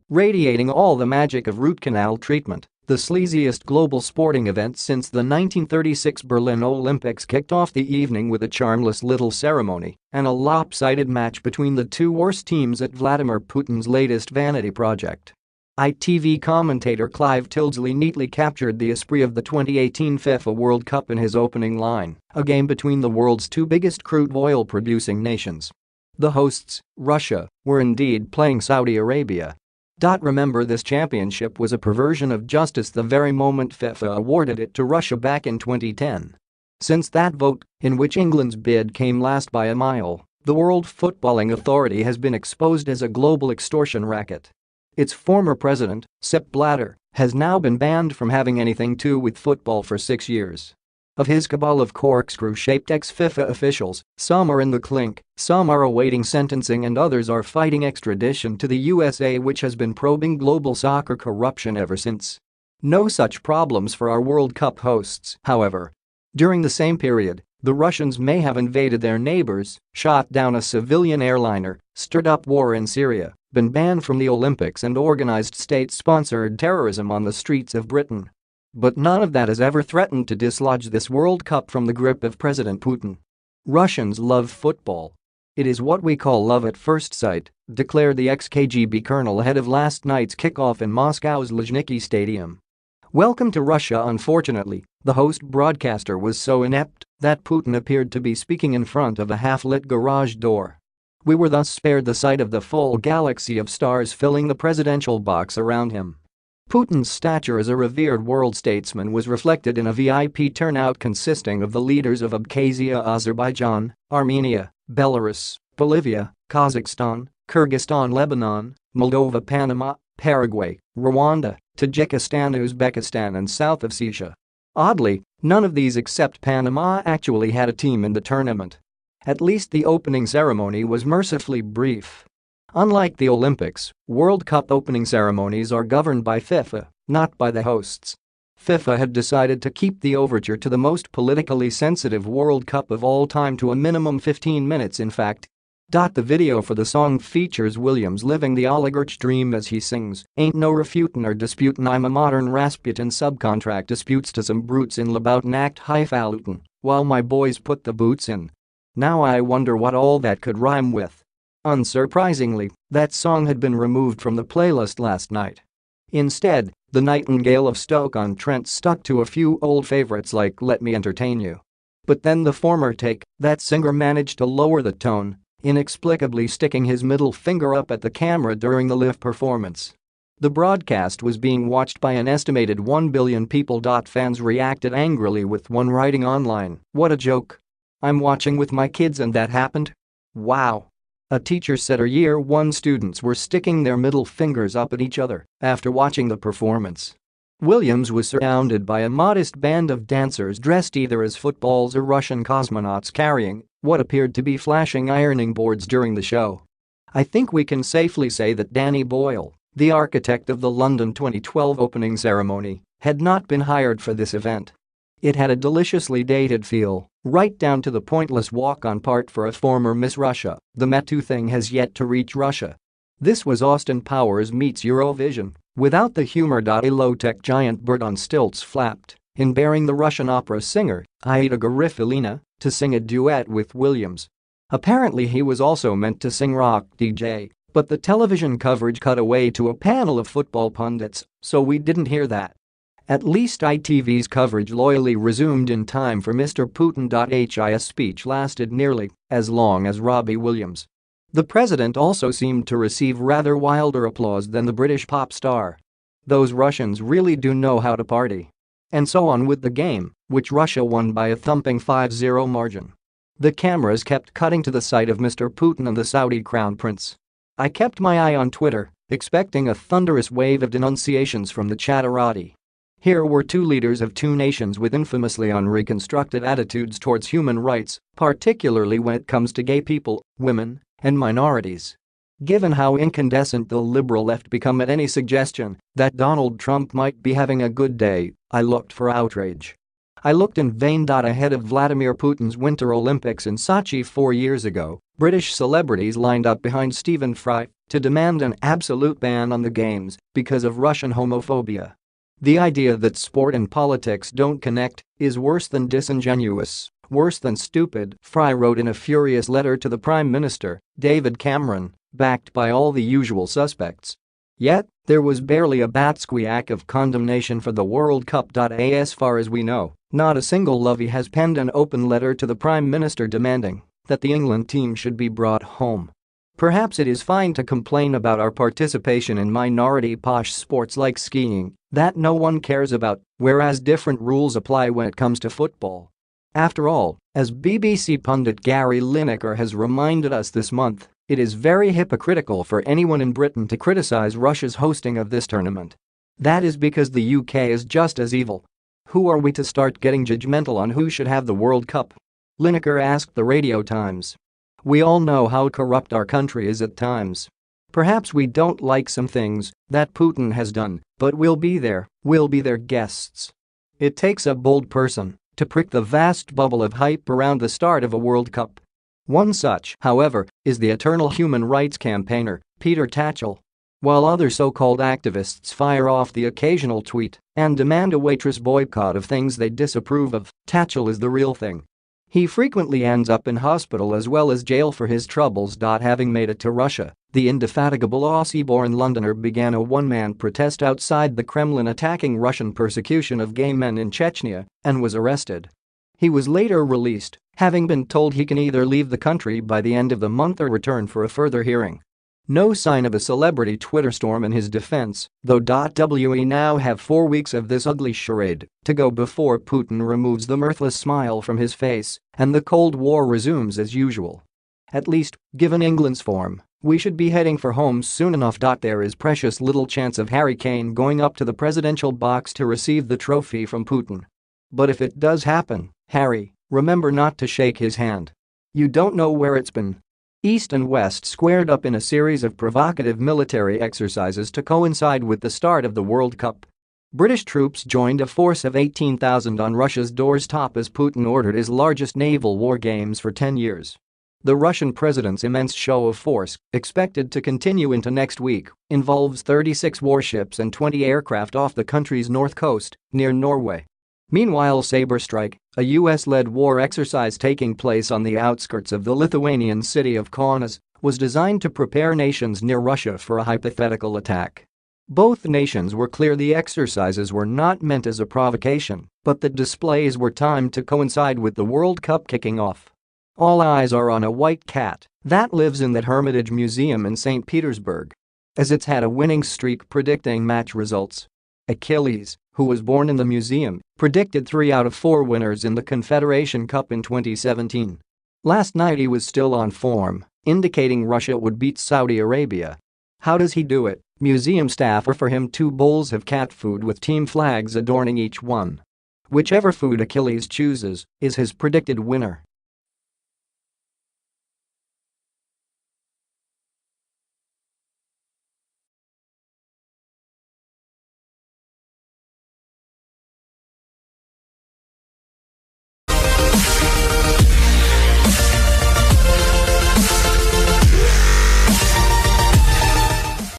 Radiating all the magic of root canal treatment, the sleaziest global sporting event since the 1936 Berlin Olympics kicked off the evening with a charmless little ceremony and a lopsided match between the two worst teams at Vladimir Putin's latest vanity project. ITV commentator Clive Tildesley neatly captured the esprit of the 2018 FIFA World Cup in his opening line, a game between the world's two biggest crude oil-producing nations. The hosts, Russia, were indeed playing Saudi Arabia. Remember, this championship was a perversion of justice the very moment FIFA awarded it to Russia back in 2010. Since that vote, in which England's bid came last by a mile, the World Footballing Authority has been exposed as a global extortion racket. Its former president, Sepp Blatter, has now been banned from having anything to do with football for 6 years. Of his cabal of corkscrew-shaped ex-FIFA officials, some are in the clink, some are awaiting sentencing, and others are fighting extradition to the USA, which has been probing global soccer corruption ever since. No such problems for our World Cup hosts, however. During the same period, the Russians may have invaded their neighbors, shot down a civilian airliner, stirred up war in Syria, been banned from the Olympics, and organized state-sponsored terrorism on the streets of Britain. But none of that has ever threatened to dislodge this World Cup from the grip of President Putin. Russians love football. It is what we call love at first sight, declared the ex-KGB colonel ahead of last night's kickoff in Moscow's Luzhniki Stadium. Welcome to Russia. Unfortunately, the host broadcaster was so inept that Putin appeared to be speaking in front of a half-lit garage door. We were thus spared the sight of the full galaxy of stars filling the presidential box around him. Putin's stature as a revered world statesman was reflected in a VIP turnout consisting of the leaders of Abkhazia, Azerbaijan, Armenia, Belarus, Bolivia, Kazakhstan, Kyrgyzstan, Lebanon, Moldova, Panama, Paraguay, Rwanda, Tajikistan, Uzbekistan, and South Ossetia. Oddly, none of these except Panama actually had a team in the tournament. At least the opening ceremony was mercifully brief. Unlike the Olympics, World Cup opening ceremonies are governed by FIFA, not by the hosts. FIFA had decided to keep the overture to the most politically sensitive World Cup of all time to a minimum 15 minutes, in fact. The video for the song features Williams living the oligarch dream as he sings, "Ain't no refutin' or disputin', I'm a modern Rasputin, subcontract disputes to some brutes in Labout act highfalutin, while my boys put the boots in." Now I wonder what all that could rhyme with. Unsurprisingly, that song had been removed from the playlist last night. Instead, the Nightingale of Stoke-on-Trent stuck to a few old favorites like "Let Me Entertain You." But then the former take, that singer managed to lower the tone, inexplicably sticking his middle finger up at the camera during the live performance. The broadcast was being watched by an estimated 1 billion people. Fans reacted angrily, with one writing online, "What a joke. I'm watching with my kids and that happened? Wow." A teacher said her Year 1 students were sticking their middle fingers up at each other after watching the performance. Williams was surrounded by a modest band of dancers dressed either as footballs or Russian cosmonauts carrying what appeared to be flashing ironing boards during the show. I think we can safely say that Danny Boyle, the architect of the London 2012 opening ceremony, had not been hired for this event. It had a deliciously dated feel, right down to the pointless walk-on part for a former Miss Russia. The Me Too thing has yet to reach Russia. This was Austin Powers meets Eurovision, without the humor. A low-tech giant bird on stilts flapped in bearing the Russian opera singer, Aida Garifalina, to sing a duet with Williams. Apparently he was also meant to sing Rock DJ, but the television coverage cut away to a panel of football pundits, so we didn't hear that. At least ITV's coverage loyally resumed in time for Mr. Putin. His speech lasted nearly as long as Robbie Williams. The president also seemed to receive rather wilder applause than the British pop star. Those Russians really do know how to party. And so on with the game, which Russia won by a thumping 5-0 margin. The cameras kept cutting to the sight of Mr. Putin and the Saudi crown prince. I kept my eye on Twitter, expecting a thunderous wave of denunciations from the chatterati. Here were two leaders of two nations with infamously unreconstructed attitudes towards human rights, particularly when it comes to gay people, women, and minorities. Given how incandescent the liberal left become at any suggestion that Donald Trump might be having a good day, I looked for outrage. I looked in vain. Ahead of Vladimir Putin's Winter Olympics in Sochi 4 years ago, British celebrities lined up behind Stephen Fry to demand an absolute ban on the games because of Russian homophobia. The idea that sport and politics don't connect is worse than disingenuous, worse than stupid, Fry wrote in a furious letter to the Prime Minister, David Cameron, backed by all the usual suspects. Yet, there was barely a bat squeak of condemnation for the World Cup. As far as we know, not a single lovey has penned an open letter to the Prime Minister demanding that the England team should be brought home. Perhaps it is fine to complain about our participation in minority posh sports like skiing that no one cares about, whereas different rules apply when it comes to football. After all, as BBC pundit Gary Lineker has reminded us this month, it is very hypocritical for anyone in Britain to criticize Russia's hosting of this tournament. That is because the UK is just as evil. Who are we to start getting judgmental on who should have the World Cup? Lineker asked the Radio Times. We all know how corrupt our country is at times. Perhaps we don't like some things that Putin has done, but we'll be their guests. It takes a bold person to prick the vast bubble of hype around the start of a World Cup. One such, however, is the eternal human rights campaigner, Peter Tatchell. While other so-called activists fire off the occasional tweet and demand a waitress boycott of things they disapprove of, Tatchell is the real thing. He frequently ends up in hospital as well as jail for his troubles. Having made it to Russia, the indefatigable Aussie-born Londoner began a one-man protest outside the Kremlin attacking Russian persecution of gay men in Chechnya and was arrested. He was later released, having been told he can either leave the country by the end of the month or return for a further hearing. No sign of a celebrity Twitter storm in his defense, though. We now have 4 weeks of this ugly charade to go before Putin removes the mirthless smile from his face and the Cold War resumes as usual. At least, given England's form, we should be heading for home soon enough. There is precious little chance of Harry Kane going up to the presidential box to receive the trophy from Putin. But if it does happen, Harry, remember not to shake his hand. You don't know where it's been. East and West squared up in a series of provocative military exercises to coincide with the start of the World Cup. British troops joined a force of 18,000 on Russia's doorstep as Putin ordered his largest naval war games for 10 years. The Russian president's immense show of force, expected to continue into next week, involves 36 warships and 20 aircraft off the country's north coast, near Norway. Meanwhile, Sabre Strike, a US-led war exercise taking place on the outskirts of the Lithuanian city of Kaunas, was designed to prepare nations near Russia for a hypothetical attack. Both nations were clear the exercises were not meant as a provocation, but that displays were timed to coincide with the World Cup kicking off. All eyes are on a white cat that lives in that Hermitage Museum in St. Petersburg, as it's had a winning streak predicting match results. Achilles, who was born in the museum, predicted 3 out of 4 winners in the Confederation Cup in 2017. Last night he was still on form, indicating Russia would beat Saudi Arabia. How does he do it? Museum staff offer him 2 bowls of cat food with team flags adorning each one. Whichever food Achilles chooses is his predicted winner.